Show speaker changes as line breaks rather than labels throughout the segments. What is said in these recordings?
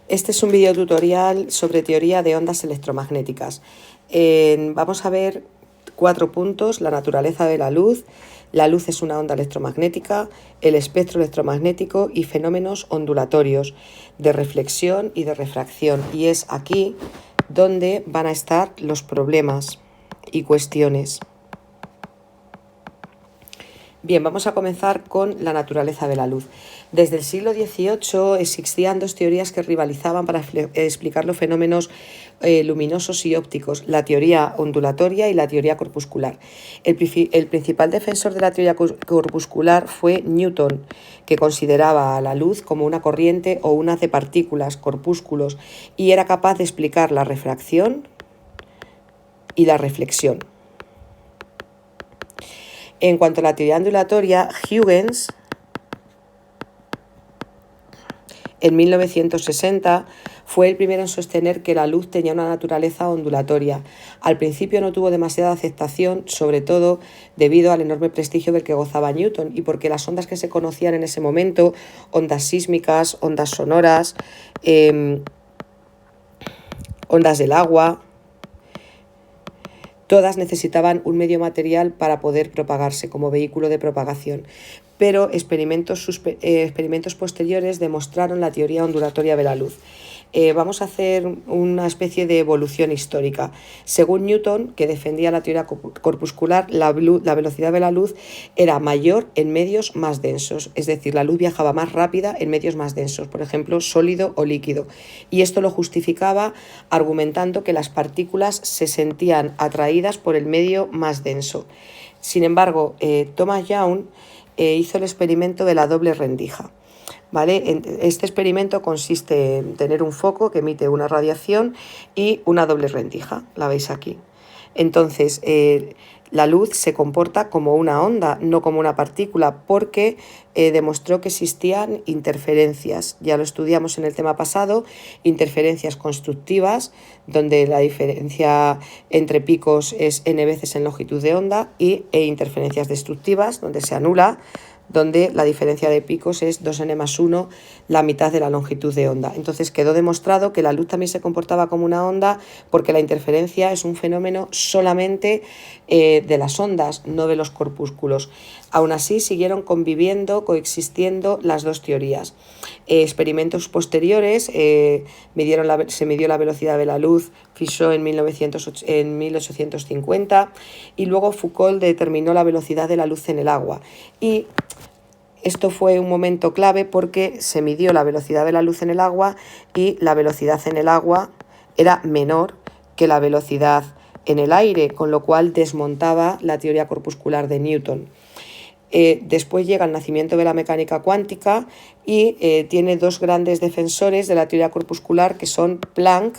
Este es un video tutorial sobre teoría de ondas electromagnéticas. Vamos a ver 4 puntos: la naturaleza de la luz es una onda electromagnética, el espectro electromagnético y fenómenos ondulatorios de reflexión y de refracción. Y es aquí donde van a estar los problemas y cuestiones. Bien, vamos a comenzar con la naturaleza de la luz. Desde el siglo XVIII existían dos teorías que rivalizaban para explicar los fenómenos luminosos y ópticos: la teoría ondulatoria y la teoría corpuscular. El principal defensor de la teoría corpuscular fue Newton, que consideraba a la luz como una corriente o un haz de partículas, corpúsculos, y era capaz de explicar la refracción y la reflexión. En cuanto a la teoría ondulatoria, Huygens, en 1960, fue el primero en sostener que la luz tenía una naturaleza ondulatoria. Al principio no tuvo demasiada aceptación, sobre todo debido al enorme prestigio del que gozaba Newton y porque las ondas que se conocían en ese momento, ondas sísmicas, ondas sonoras, ondas del agua, todas necesitaban un medio material para poder propagarse como vehículo de propagación. Pero experimentos posteriores demostraron la teoría ondulatoria de la luz. Vamos a hacer una especie de evolución histórica. Según Newton, que defendía la teoría corpuscular, la velocidad de la luz era mayor en medios más densos, es decir, la luz viajaba más rápida en medios más densos, por ejemplo, sólido o líquido. Y esto lo justificaba argumentando que las partículas se sentían atraídas por el medio más denso. Sin embargo, Thomas Young hizo el experimento de la doble rendija. ¿Vale? Este experimento consiste en tener un foco que emite una radiación y una doble rendija, la veis aquí. Entonces, la luz se comporta como una onda, no como una partícula, porque demostró que existían interferencias. Ya lo estudiamos en el tema pasado: interferencias constructivas, donde la diferencia entre picos es n veces en longitud de onda, e interferencias destructivas, donde se anula, donde la diferencia de picos es 2n+1, la mitad de la longitud de onda. Entonces quedó demostrado que la luz también se comportaba como una onda, porque la interferencia es un fenómeno solamente de las ondas, no de los corpúsculos. Aún así siguieron coexistiendo las dos teorías. Experimentos posteriores, se midió la velocidad de la luz, Fizeau en 1850, y luego Foucault determinó la velocidad de la luz en el agua. Y esto fue un momento clave porque se midió la velocidad de la luz en el agua y la velocidad en el agua era menor que la velocidad en el aire, con lo cual desmontaba la teoría corpuscular de Newton. Después llega el nacimiento de la mecánica cuántica y tiene dos grandes defensores de la teoría corpuscular, que son Planck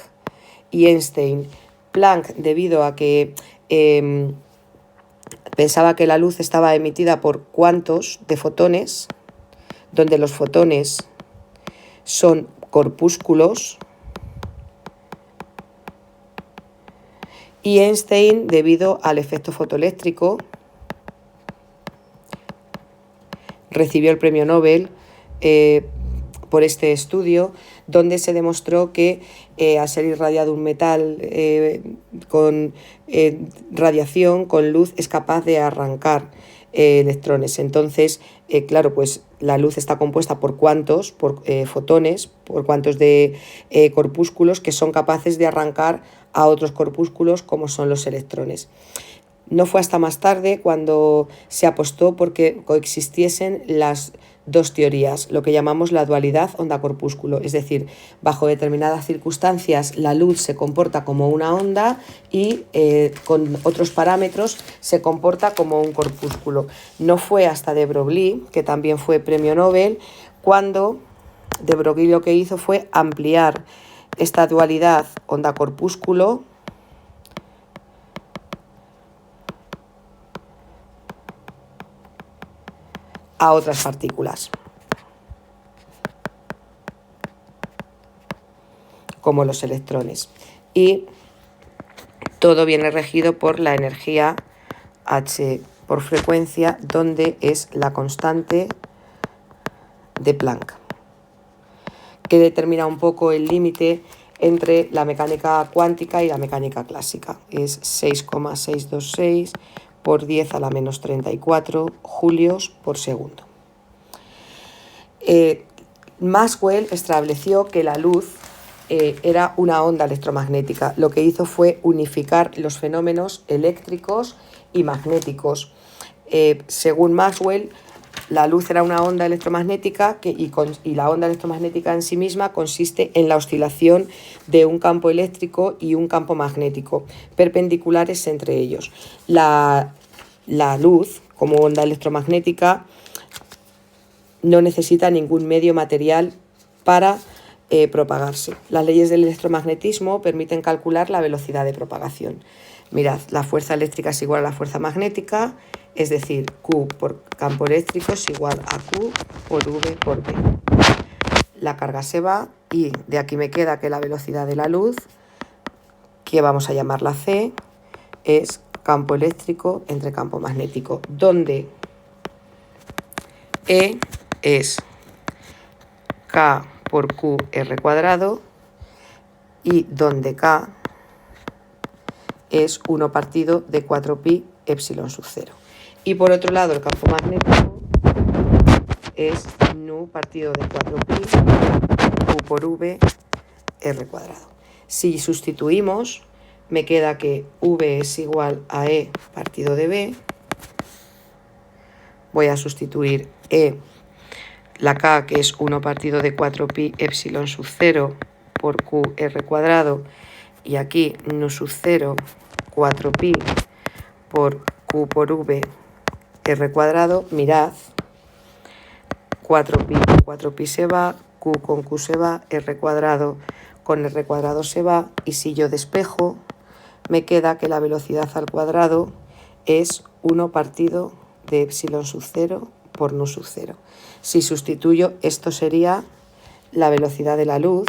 y Einstein. Planck, debido a que pensaba que la luz estaba emitida por cuantos de fotones, donde los fotones son corpúsculos, y Einstein debido al efecto fotoeléctrico. Recibió el premio Nobel por este estudio, donde se demostró que al ser irradiado un metal con radiación, con luz, es capaz de arrancar electrones. Entonces, claro, pues la luz está compuesta por fotones, por cuantos de corpúsculos que son capaces de arrancar a otros corpúsculos, como son los electrones. No fue hasta más tarde cuando se apostó por que coexistiesen las dos teorías, lo que llamamos la dualidad onda-corpúsculo, es decir, bajo determinadas circunstancias la luz se comporta como una onda y con otros parámetros se comporta como un corpúsculo. No fue hasta de Broglie, que también fue premio Nobel, cuando de Broglie lo que hizo fue ampliar esta dualidad onda-corpúsculo a otras partículas, como los electrones. Y todo viene regido por la energía H por frecuencia, donde es la constante de Planck. que determina un poco el límite entre la mecánica cuántica y la mecánica clásica. Es 6,626 por 10 a la menos 34 julios por segundo. Maxwell estableció que la luz era una onda electromagnética. Lo que hizo fue unificar los fenómenos eléctricos y magnéticos. Según Maxwell, la luz era una onda electromagnética y la onda electromagnética en sí misma consiste en la oscilación de un campo eléctrico y un campo magnético, perpendiculares entre ellos. La luz, como onda electromagnética, no necesita ningún medio material para propagarse. Las leyes del electromagnetismo permiten calcular la velocidad de propagación. Mirad, la fuerza eléctrica es igual a la fuerza magnética, es decir, Q por campo eléctrico es igual a Q por V por V. La carga se va y de aquí me queda que la velocidad de la luz, que vamos a llamarla C, es campo eléctrico entre campo magnético, donde E es K por Q R cuadrado y donde K es 1 partido de 4pi epsilon sub 0. Y por otro lado el campo magnético es nu partido de 4pi Q por V R cuadrado. Si sustituimos, me queda que V es igual a E partido de B. Voy a sustituir E, la K, que es 1 partido de 4pi epsilon sub 0 por Q R cuadrado, y aquí nu sub 0 4pi por Q por V R cuadrado. Mirad, 4pi se va, Q con Q se va, R cuadrado con R cuadrado se va, y si yo despejo, me queda que la velocidad al cuadrado es 1 partido de epsilon sub 0 por nu sub 0. Si sustituyo, esto sería la velocidad de la luz.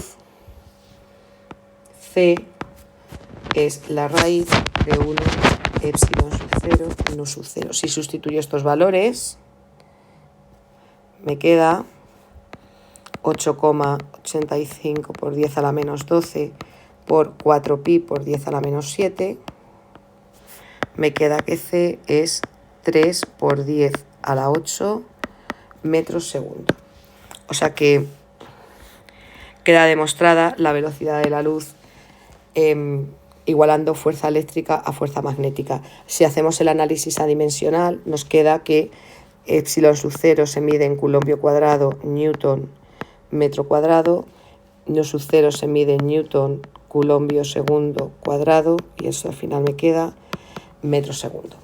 C es la raíz de 1 epsilon sub 0 nu sub 0. Si sustituyo estos valores, me queda 8,85 por 10 a la menos 12 por 4pi por 10 a la menos 7. Me queda que C es 3 por 10 a la 8 metros segundo. O sea que queda demostrada la velocidad de la luz igualando fuerza eléctrica a fuerza magnética. Si hacemos el análisis adimensional, nos queda que epsilon sub 0 se mide en culombio cuadrado, newton metro cuadrado, nu sub 0 se mide en newton culombio segundo cuadrado, y eso al final me queda metro segundo.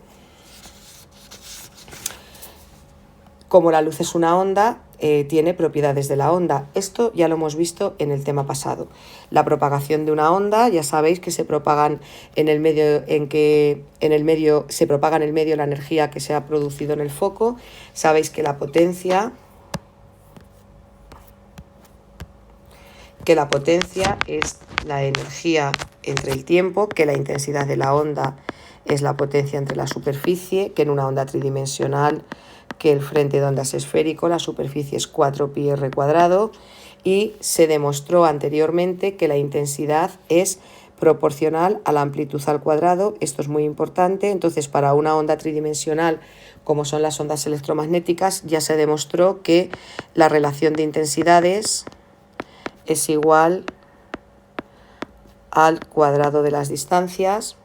Como la luz es una onda, tiene propiedades de la onda. Esto ya lo hemos visto en el tema pasado. La propagación de una onda, ya sabéis que se propagan en el medio se propaga en el medio la energía que se ha producido en el foco. Sabéis que la potencia es la energía entre el tiempo, que la intensidad de la onda es la potencia entre la superficie, que en una onda tridimensional, que el frente de onda es esférico, la superficie es 4pi r cuadrado, y se demostró anteriormente que la intensidad es proporcional a la amplitud al cuadrado. Esto es muy importante. Entonces, para una onda tridimensional, como son las ondas electromagnéticas, ya se demostró que la relación de intensidades es igual al cuadrado de las distancias,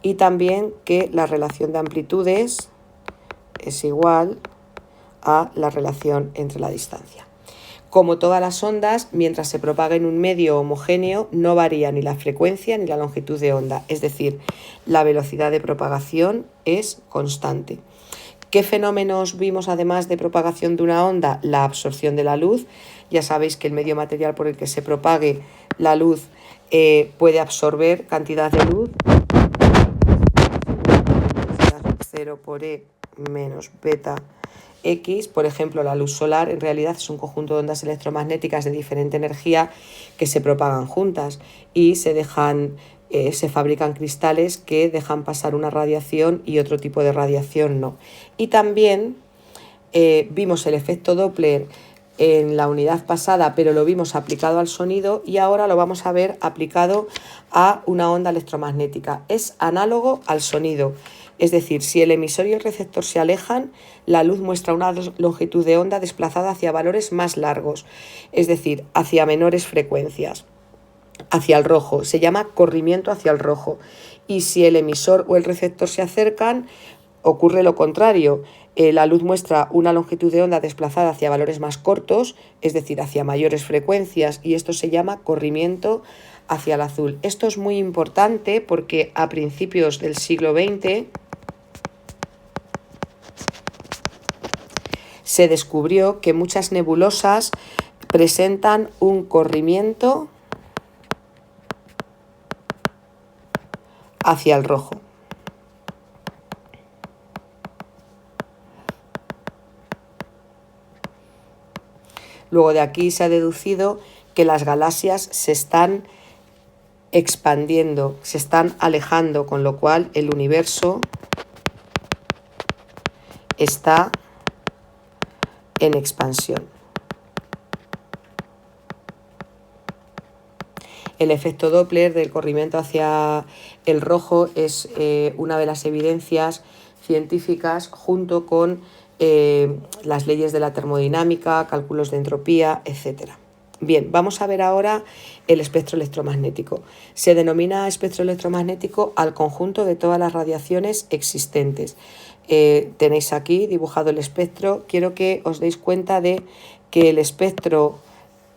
y también que la relación de amplitudes es igual a la relación entre la distancia. Como todas las ondas, mientras se propaga en un medio homogéneo, no varía ni la frecuencia ni la longitud de onda, es decir, la velocidad de propagación es constante. ¿Qué fenómenos vimos además de propagación de una onda? La absorción de la luz. Ya sabéis que el medio material por el que se propague la luz puede absorber cantidad de luz. 0 por E menos beta X. Por ejemplo, la luz solar en realidad es un conjunto de ondas electromagnéticas de diferente energía que se propagan juntas y se fabrican cristales que dejan pasar una radiación y otro tipo de radiación no. Y también vimos el efecto Doppler en la unidad pasada, pero lo vimos aplicado al sonido y ahora lo vamos a ver aplicado a una onda electromagnética. Es análogo al sonido, es decir, si el emisor y el receptor se alejan, la luz muestra una longitud de onda desplazada hacia valores más largos, es decir, hacia menores frecuencias, hacia el rojo. Se llama corrimiento hacia el rojo. Y si el emisor o el receptor se acercan, ocurre lo contrario. La luz muestra una longitud de onda desplazada hacia valores más cortos, es decir, hacia mayores frecuencias, y esto se llama corrimiento hacia el azul. Esto es muy importante porque a principios del siglo XX se descubrió que muchas nebulosas presentan un corrimiento hacia el rojo. Luego de aquí se ha deducido que las galaxias se están expandiendo, se están alejando, con lo cual el universo está en expansión. El efecto Doppler del corrimiento hacia el rojo es una de las evidencias científicas junto con las leyes de la termodinámica, cálculos de entropía, etc. Bien, vamos a ver ahora el espectro electromagnético. Se denomina espectro electromagnético al conjunto de todas las radiaciones existentes. Tenéis aquí dibujado el espectro. Quiero que os deis cuenta de que el espectro,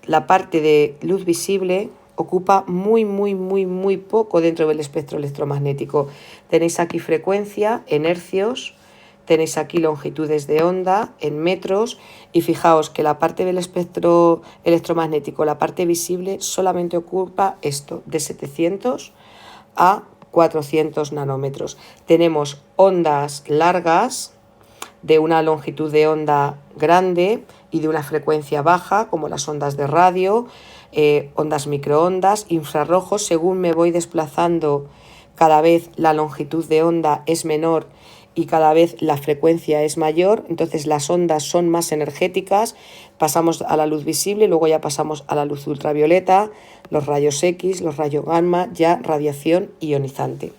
la parte de luz visible, ocupa muy poco dentro del espectro electromagnético. Tenéis aquí frecuencia en hercios, tenéis aquí longitudes de onda en metros y fijaos que la parte del espectro electromagnético, la parte visible, solamente ocupa esto, de 700 a 400 nanómetros. Tenemos ondas largas de una longitud de onda grande y de una frecuencia baja, como las ondas de radio, ondas microondas, infrarrojos. Según me voy desplazando, cada vez la longitud de onda es menor y cada vez la frecuencia es mayor, entonces las ondas son más energéticas, pasamos a la luz visible, luego ya pasamos a la luz ultravioleta, los rayos X, los rayos gamma, ya radiación ionizante.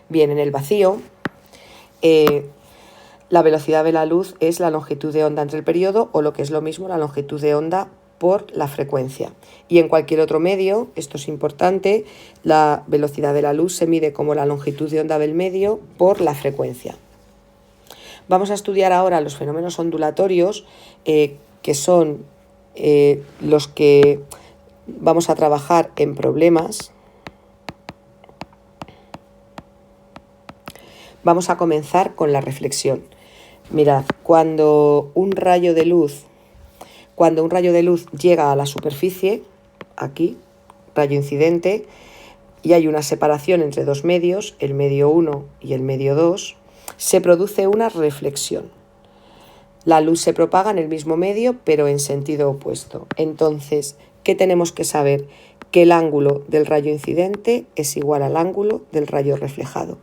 Bien, en el vacío, la velocidad de la luz es la longitud de onda entre el periodo, o lo que es lo mismo, la longitud de onda por la frecuencia. Y en cualquier otro medio, esto es importante, la velocidad de la luz se mide como la longitud de onda del medio por la frecuencia. Vamos a estudiar ahora los fenómenos ondulatorios, que son los que vamos a trabajar en problemas. Vamos a comenzar con la reflexión. Mirad, cuando un rayo de luz llega a la superficie, aquí, rayo incidente, y hay una separación entre dos medios, el medio 1 y el medio 2, se produce una reflexión. La luz se propaga en el mismo medio, pero en sentido opuesto. Entonces, ¿qué tenemos que saber? Que el ángulo del rayo incidente es igual al ángulo del rayo reflejado.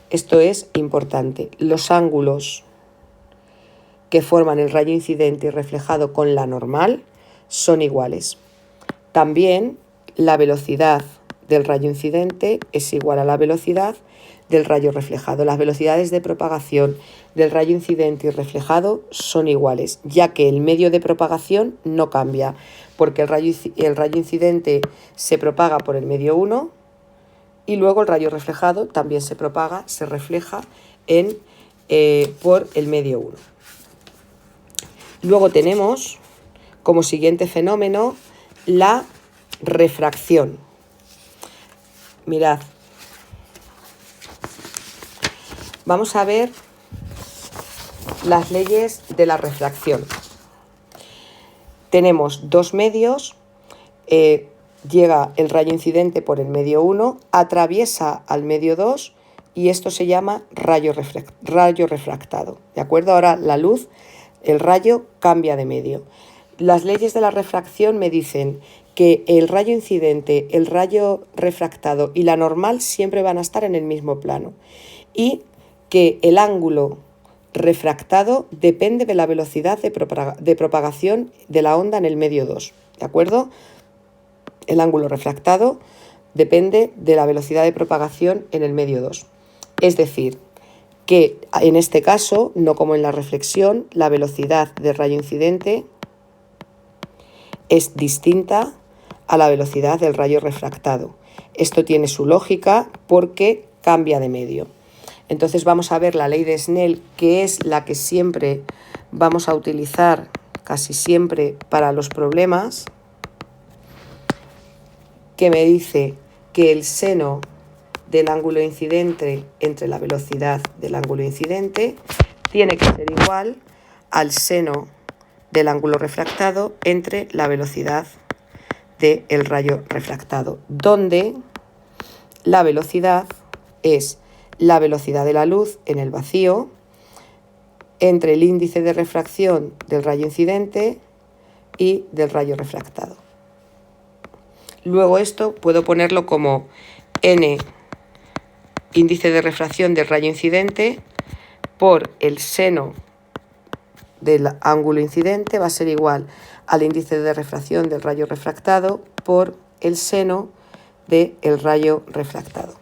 Esto es importante. Los ángulos que forman el rayo incidente y reflejado con la normal son iguales. También la velocidad del rayo incidente es igual a la velocidad del rayo reflejado. Las velocidades de propagación del rayo incidente y reflejado son iguales, ya que el medio de propagación no cambia, porque el rayo incidente se propaga por el medio 1 y luego el rayo reflejado también se refleja por el medio 1. Luego tenemos como siguiente fenómeno la refracción. Mirad, vamos a ver las leyes de la refracción. Tenemos dos medios, llega el rayo incidente por el medio 1, atraviesa al medio 2 y esto se llama rayo refractado. ¿De acuerdo? Ahora la luz, el rayo cambia de medio. Las leyes de la refracción me dicen que el rayo incidente, el rayo refractado y la normal siempre van a estar en el mismo plano y que el ángulo refractado depende de la velocidad de propagación de la onda en el medio 2, ¿de acuerdo? El ángulo refractado depende de la velocidad de propagación en el medio 2. Es decir, que en este caso, no como en la reflexión, la velocidad del rayo incidente es distinta a la velocidad del rayo refractado. Esto tiene su lógica porque cambia de medio. Entonces vamos a ver la ley de Snell, que es la que siempre vamos a utilizar, casi siempre, para los problemas, que me dice que el seno del ángulo incidente entre la velocidad del ángulo incidente tiene que ser igual al seno del ángulo refractado entre la velocidad del rayo refractado, donde la velocidad es la velocidad de la luz en el vacío entre el índice de refracción del rayo incidente y del rayo refractado. Luego esto puedo ponerlo como n índice de refracción del rayo incidente por el seno del ángulo incidente va a ser igual al índice de refracción del rayo refractado por el seno del rayo refractado.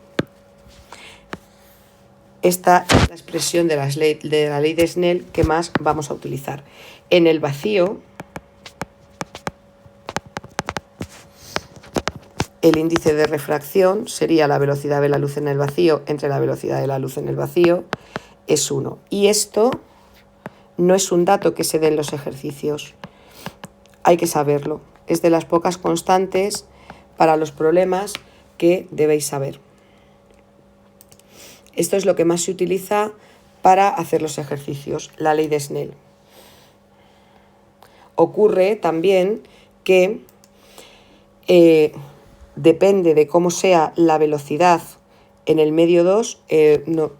Esta es la expresión de la ley de Snell que más vamos a utilizar. En el vacío, el índice de refracción sería la velocidad de la luz en el vacío entre la velocidad de la luz en el vacío, es 1. Y esto no es un dato que se dé en los ejercicios, hay que saberlo. Es de las pocas constantes para los problemas que debéis saber. Esto es lo que más se utiliza para hacer los ejercicios, la ley de Snell. Ocurre también que depende de cómo sea la velocidad en el medio 2,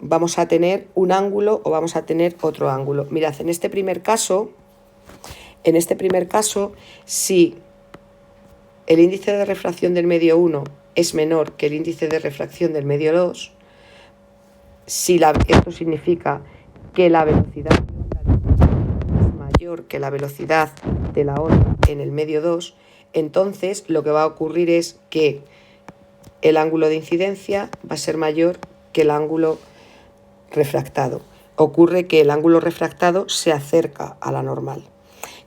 vamos a tener un ángulo o vamos a tener otro ángulo. Mirad, en este primer caso, si el índice de refracción del medio 1 es menor que el índice de refracción del medio 2, esto significa que la velocidad de onda es mayor que la velocidad de la onda en el medio 2, entonces lo que va a ocurrir es que el ángulo de incidencia va a ser mayor que el ángulo refractado. Ocurre que el ángulo refractado se acerca a la normal.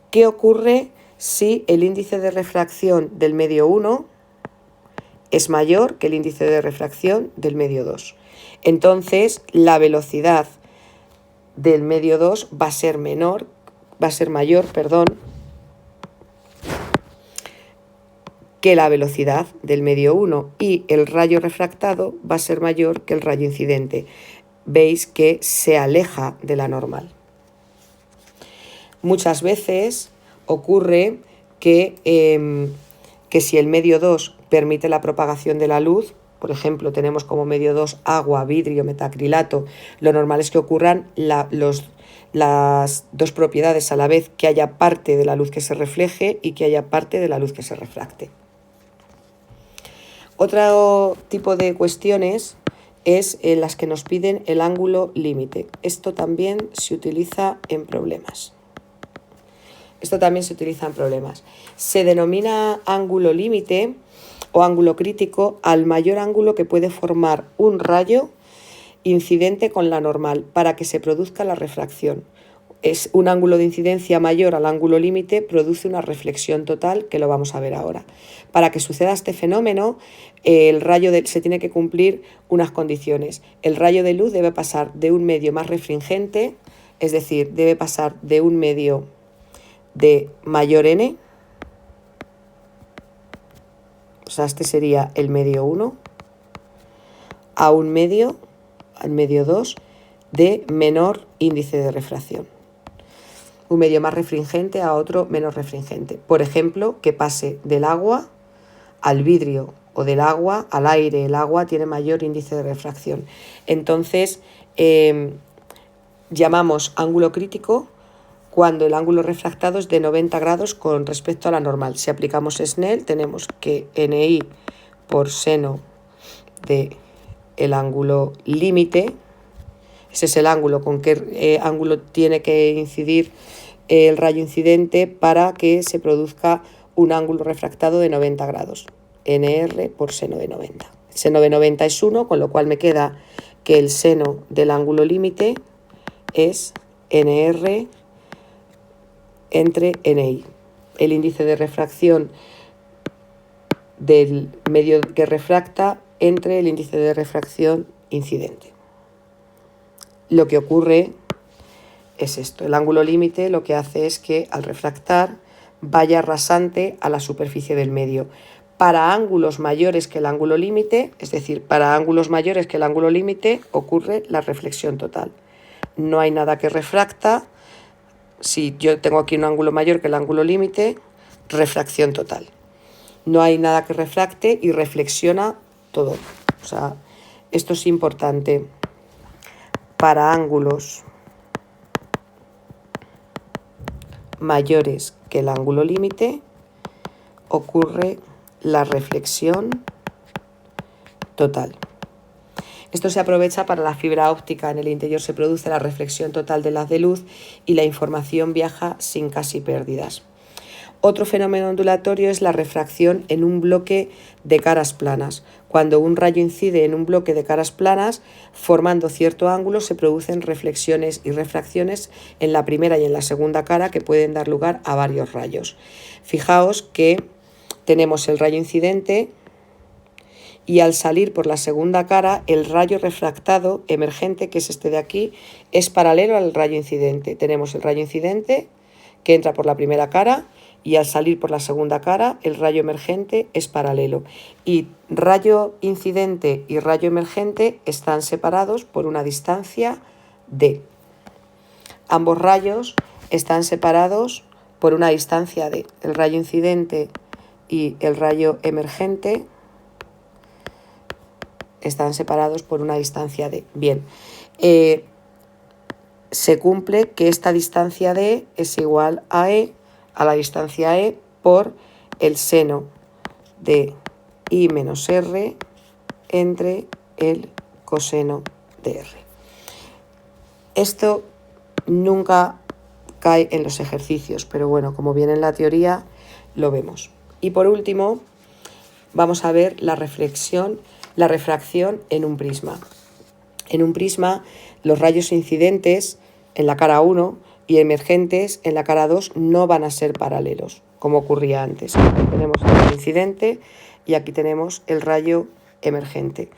¿Qué ocurre si el índice de refracción del medio 1 es mayor que el índice de refracción del medio 2? Entonces, la velocidad del medio 2 va a ser mayor, que la velocidad del medio 1 y el rayo refractado va a ser mayor que el rayo incidente. Veis que se aleja de la normal. Muchas veces ocurre que si el medio 2 permite la propagación de la luz, por ejemplo, tenemos como medio 2 agua, vidrio, metacrilato, lo normal es que ocurran las dos propiedades a la vez, que haya parte de la luz que se refleje y que haya parte de la luz que se refracte. Otro tipo de cuestiones es en las que nos piden el ángulo límite. Esto también se utiliza en problemas. Se denomina ángulo límite o ángulo crítico al mayor ángulo que puede formar un rayo incidente con la normal para que se produzca la refracción. Es un ángulo de incidencia mayor al ángulo límite, produce una reflexión total, que lo vamos a ver ahora. Para que suceda este fenómeno, se tiene que cumplir unas condiciones. El rayo de luz debe pasar de un medio más refringente, es decir, debe pasar de un medio de mayor n, o sea, este sería el medio 1, a un medio, al medio 2, de menor índice de refracción. Un medio más refringente a otro menos refringente. Por ejemplo, que pase del agua al vidrio o del agua al aire. El agua tiene mayor índice de refracción. Entonces, llamamos ángulo crítico cuando el ángulo refractado es de 90 grados con respecto a la normal. Si aplicamos Snell, tenemos que NI por seno del ángulo límite Ese es el ángulo, con qué ángulo tiene que incidir el rayo incidente para que se produzca un ángulo refractado de 90 grados. NR por seno de 90. El seno de 90 es 1, con lo cual me queda que el seno del ángulo límite es NR entre NI. El índice de refracción del medio que refracta entre el índice de refracción incidente. Lo que ocurre es esto. El ángulo límite lo que hace es que al refractar vaya rasante a la superficie del medio. Para ángulos mayores que el ángulo límite, es decir, para ángulos mayores que el ángulo límite, ocurre la reflexión total. No hay nada que refracta. Si yo tengo aquí un ángulo mayor que el ángulo límite, refracción total. No hay nada que refracte y reflexiona todo. O sea, esto es importante. Para ángulos mayores que el ángulo límite, ocurre la reflexión total. Esto se aprovecha para la fibra óptica. En el interior se produce la reflexión total del haz de luz y la información viaja sin casi pérdidas. Otro fenómeno ondulatorio es la refracción en un bloque de caras planas. Cuando un rayo incide en un bloque de caras planas, formando cierto ángulo, se producen reflexiones y refracciones en la primera y en la segunda cara que pueden dar lugar a varios rayos. Fijaos que tenemos el rayo incidente y al salir por la segunda cara, el rayo refractado emergente, que es este de aquí, es paralelo al rayo incidente. Tenemos el rayo incidente que entra por la primera cara y al salir por la segunda cara, el rayo emergente es paralelo. Y rayo incidente y rayo emergente están separados por una distancia d. Ambos rayos están separados por una distancia d. El rayo incidente y el rayo emergente están separados por una distancia d. Bien, se cumple que esta distancia d es igual a e, a la distancia e, por el seno de I menos R entre el coseno de R. Esto nunca cae en los ejercicios, pero bueno, como viene en la teoría, lo vemos. Y por último, vamos a ver la refracción en un prisma. En un prisma, los rayos incidentes en la cara 1 y emergentes en la cara 2 no van a ser paralelos, como ocurría antes. Aquí tenemos el rayo incidente y aquí tenemos el rayo emergente.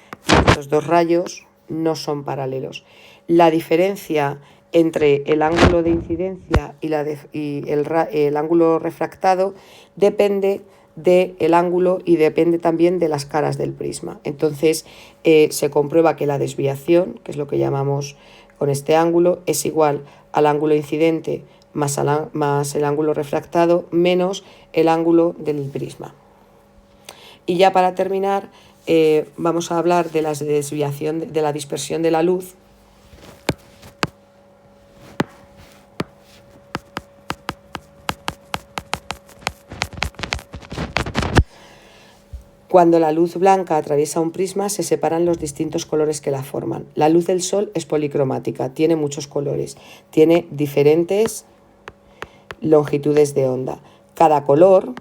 Estos dos rayos no son paralelos. La diferencia entre el ángulo de incidencia y el ángulo refractado depende del ángulo y depende también de las caras del prisma. Entonces se comprueba que la desviación, que es lo que llamamos con este ángulo, es igual al ángulo incidente más el ángulo refractado menos el ángulo del prisma. Y ya para terminar, vamos a hablar de la desviación, de la dispersión de la luz. Cuando la luz blanca atraviesa un prisma, se separan los distintos colores que la forman. La luz del sol es policromática, tiene muchos colores, tiene diferentes longitudes de onda. Cada color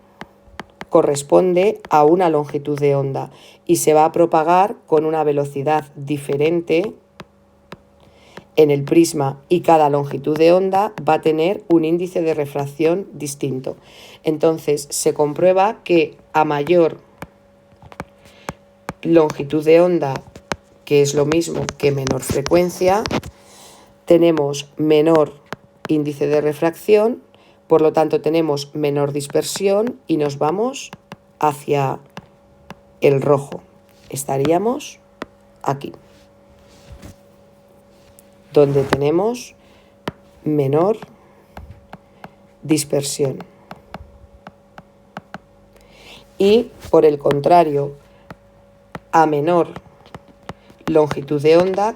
corresponde a una longitud de onda y se va a propagar con una velocidad diferente en el prisma, y cada longitud de onda va a tener un índice de refracción distinto. Entonces se comprueba que a mayor longitud de onda, que es lo mismo que menor frecuencia, tenemos menor índice de refracción, por lo tanto tenemos menor dispersión y nos vamos hacia el rojo. Estaríamos aquí, donde tenemos menor dispersión. Y por el contrario, a menor longitud de onda,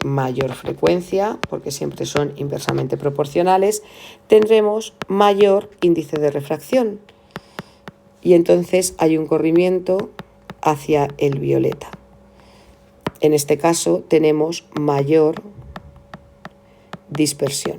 mayor frecuencia, porque siempre son inversamente proporcionales, tendremos mayor índice de refracción. Y entonces hay un corrimiento hacia el violeta. En este caso tenemos mayor dispersión.